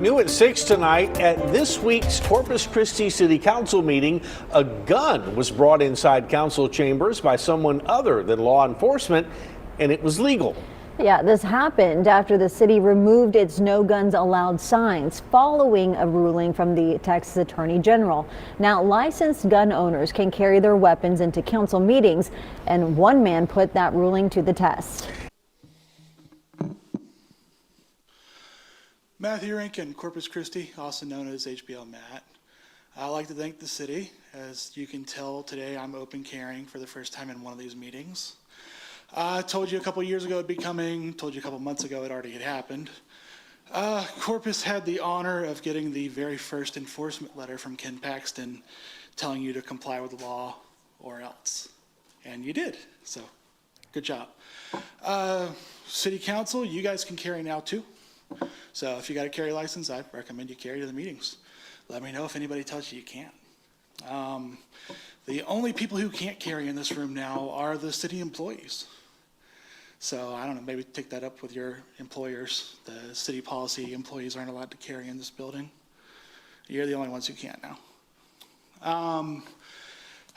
New at 6 tonight, at this week's Corpus Christi City Council meeting, a gun was brought inside council chambers by someone other than law enforcement, and it was legal. Yeah, this happened after the city removed its no guns allowed signs following a ruling from the Texas Attorney General. Now, licensed gun owners can carry their weapons into council meetings, and one man put that ruling to the test. Matthew Rankin, Corpus Christi, also known as HBOMatt. I'd like to thank the city. As you can tell today, I'm open carrying for the first time in one of these meetings. I told you a couple years ago it'd be coming, told you a couple months ago it already had happened. Corpus had the honor of getting the very first enforcement letter from Ken Paxton telling you to comply with the law or else. And you did, so good job. City Council, you guys can carry now too. So if you got a carry license, I recommend you carry to the meetings. Let me know if anybody tells you you can't. The only people who can't carry in this room now are the city employees. So I don't know, maybe take that up with your employers. The city policy, employees aren't allowed to carry in this building. You're the only ones who can't now.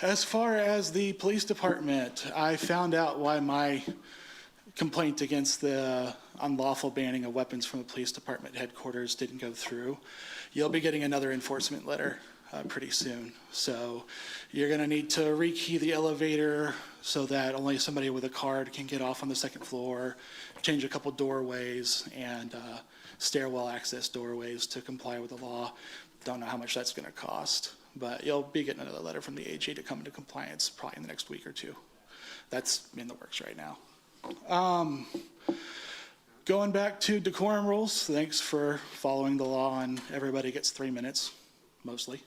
As far as the police department, I found out why my complaint against the unlawful banning of weapons from the police department headquarters didn't go through. You'll be getting another enforcement letter pretty soon. So you're gonna need to rekey the elevator so that only somebody with a card can get off on the second floor, change a couple doorways and stairwell access doorways to comply with the law. Don't know how much that's gonna cost, but you'll be getting another letter from the AG to come into compliance probably in the next week or two. That's in the works right now. Going back to decorum rules, thanks for following the law and everybody gets 3 minutes, mostly.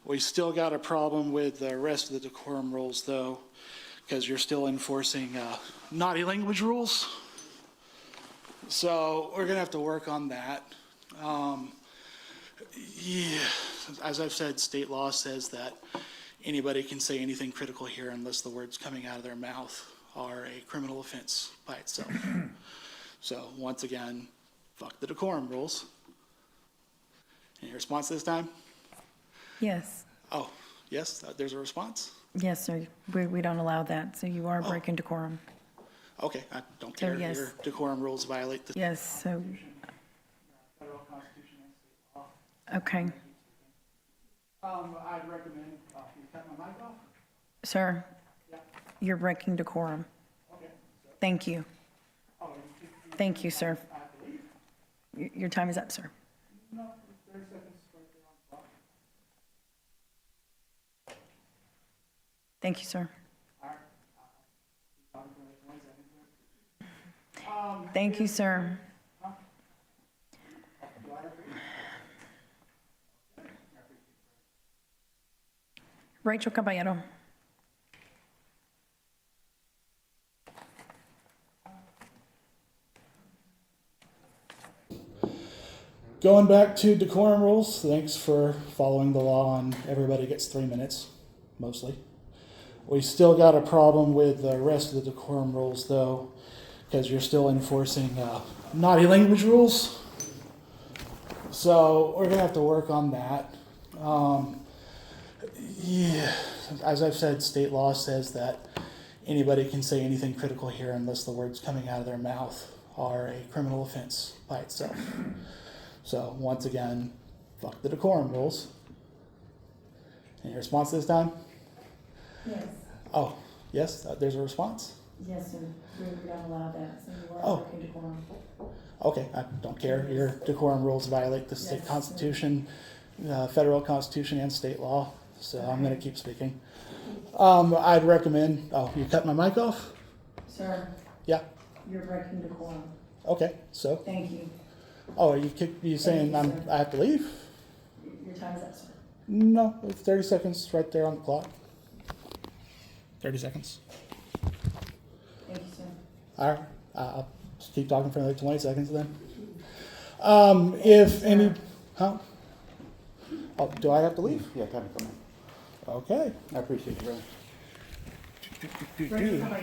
We still got a problem with the rest of the decorum rules though, because you're still enforcing naughty language rules. So we're gonna have to work on that. Yeah, as I've said, state law says that anybody can say anything critical here unless the words coming out of their mouth are a criminal offense by itself. So once again, fuck the decorum rules. Any response this time? Yes. Oh, yes, there's a response? Yes, sir. We don't allow that, so you are breaking decorum. Okay, I don't care. yes. Your decorum rules violate the Yes, so, federal constitution and state law. okay. I'd recommend you cut my mic off. Sir, Yeah. you're breaking decorum. Okay. Thank you. Oh, Thank you, sir. I have to leave? Your time is up, sir. No, 30 seconds right there on the clock. Thank you, sir. All right. Thank you, sir. Rachel Caballero. Going back to decorum rules, thanks for following the law and everybody gets 3 minutes, mostly. We still got a problem with the rest of the decorum rules though, because you're still enforcing naughty language rules. So we're gonna have to work on that. Yeah, as I've said, state law says that anybody can say anything critical here unless the words coming out of their mouth are a criminal offense by itself. So once again, fuck the decorum rules. Any response this time? Yes. Oh, yes, there's a response? Yes, sir. We don't allow that, so you Oh. breaking decorum. Okay, I don't care. Your decorum rules violate the state constitution, federal constitution, and state law. So I'm going to keep speaking. I'd recommend. Oh, you cut my mic off? Sir, Yeah. you're breaking decorum. Okay. So. Thank you. Oh, you saying Thank you, sir. I have to leave? Your time is up, sir. No, it's 30 seconds right there on the clock. 30 seconds. Thank you, sir. All right. I'll just keep talking for another 20 seconds then. If any, huh? Oh, do I have to leave? Yeah, kind of. Okay. I appreciate you, brother. Rachel Caballero.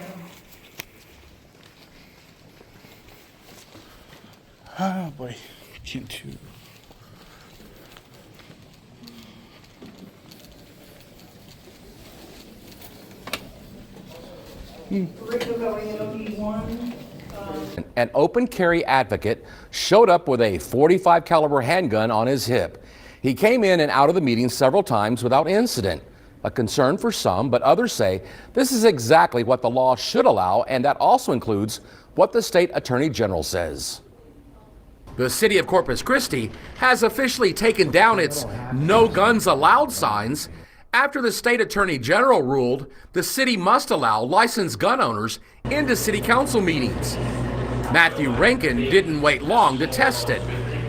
Oh boy. Into An open carry advocate showed up with a .45 caliber handgun on his hip. He came in and out of the meeting several times without incident. A concern for some, but others say this is exactly what the law should allow, and that also includes what the state attorney general says. The city of Corpus Christi has officially taken down its "No Guns Allowed" signs after the state attorney general ruled the city must allow licensed gun owners into city council meetings. Matthew Rankin didn't wait long to test it.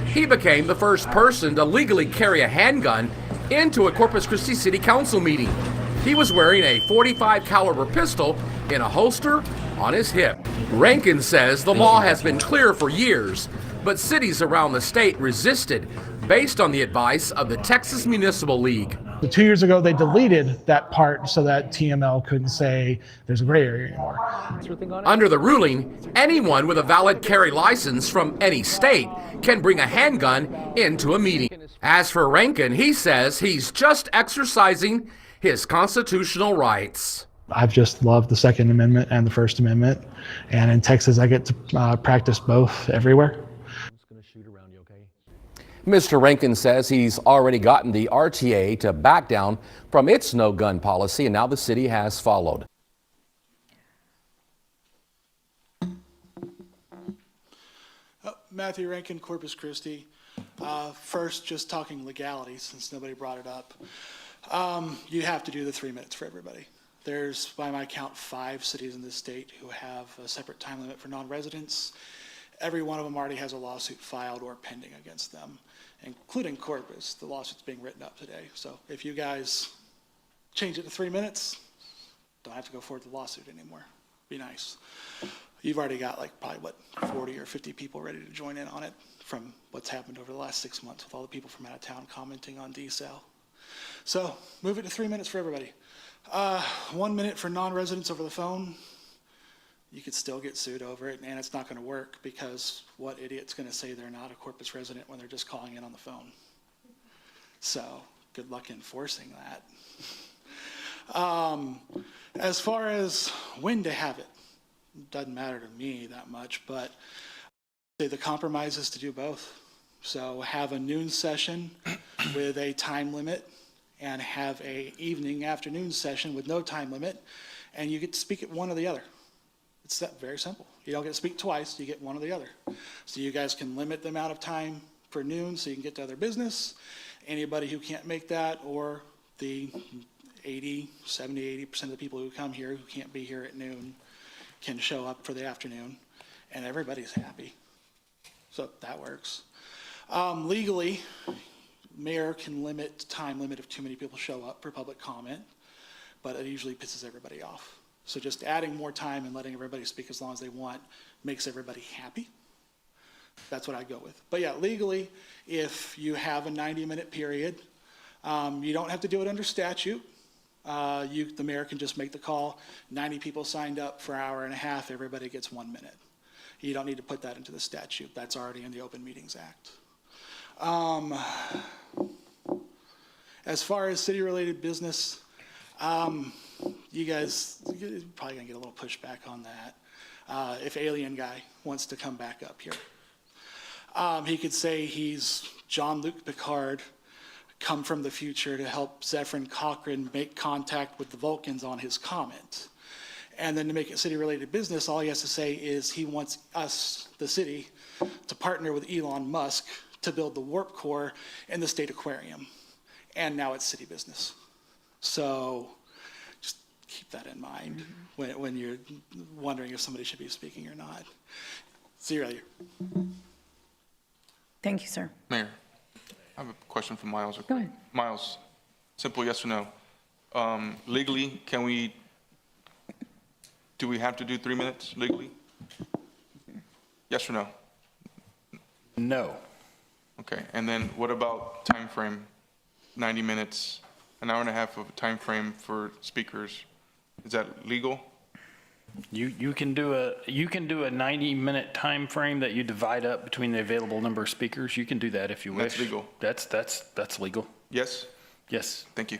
He became the first person to legally carry a handgun into a Corpus Christi City Council meeting. He was wearing a .45 caliber pistol in a holster on his hip. Rankin says the law has been clear for years, but cities around the state resisted based on the advice of the Texas Municipal League. 2 years ago, they deleted that part so that TML couldn't say there's a gray area anymore. Under the ruling, anyone with a valid carry license from any state can bring a handgun into a meeting. As for Rankin, he says he's just exercising his constitutional rights. I've just loved the Second Amendment and the First Amendment. And in Texas, I get to practice both everywhere. Mr. Rankin says he's already gotten the RTA to back down from its no-gun policy, and now the city has followed. Matthew Rankin, Corpus Christi. First, just talking legality, since nobody brought it up. You have to do the 3 minutes for everybody. There's, by my count, 5 cities in this state who have a separate time limit for non-residents. Every one of them already has a lawsuit filed or pending against them, including Corpus. The lawsuit's being written up today. So if you guys change it to 3 minutes, don't have to go forward with the lawsuit anymore. Be nice. You've already got like probably, what, 40 or 50 people ready to join in on it from what's happened over the last 6 months with all the people from out of town commenting on DSAL. So move it to 3 minutes for everybody. 1 minute for non-residents over the phone. You could still get sued over it, and it's not going to work because what idiot's going to say they're not a Corpus resident when they're just calling in on the phone? So good luck enforcing that. As far as when to have it, doesn't matter to me that much, but the compromise is to do both. So have a noon session with a time limit and have a evening afternoon session with no time limit, and you get to speak at one or the other. It's that very simple. You don't get to speak twice, you get one or the other. So you guys can limit the amount of time for noon so you can get to other business. Anybody who can't make that, or the 80% of the people who come here who can't be here at noon can show up for the afternoon, and everybody's happy. So that works. Legally, mayor can limit time limit if too many people show up for public comment, but it usually pisses everybody off. So just adding more time and letting everybody speak as long as they want makes everybody happy. That's what I go with. But yeah, legally, if you have a 90-minute period, you don't have to do it under statute. The mayor can just make the call. 90 people signed up for an hour and a half, everybody gets 1 minute. You don't need to put that into the statute. That's already in the Open Meetings Act. As far as city-related business, you guys, you're probably gonna get a little pushback on that. If Alien Guy wants to come back up here, he could say he's Jean-Luc Picard, come from the future to help Zephyrin Cochran make contact with the Vulcans on his comet. And then to make it city-related business, all he has to say is he wants us, the city, to partner with Elon Musk to build the warp core in the state aquarium. And now it's city business. So just keep that in mind when you're wondering if somebody should be speaking or not. See you later. Thank you, sir. Mayor, I have a question for Miles. Go ahead. Miles, simple yes or no. Legally, do we have to do 3 minutes legally? Yes or no? No. Okay, and then what about time frame? 90 minutes, an hour and a half of time frame for speakers. Is that legal? You can do a 90-minute time frame that you divide up between the available number of speakers. You can do that if you wish. That's legal. That's legal. Yes? Yes. Thank you.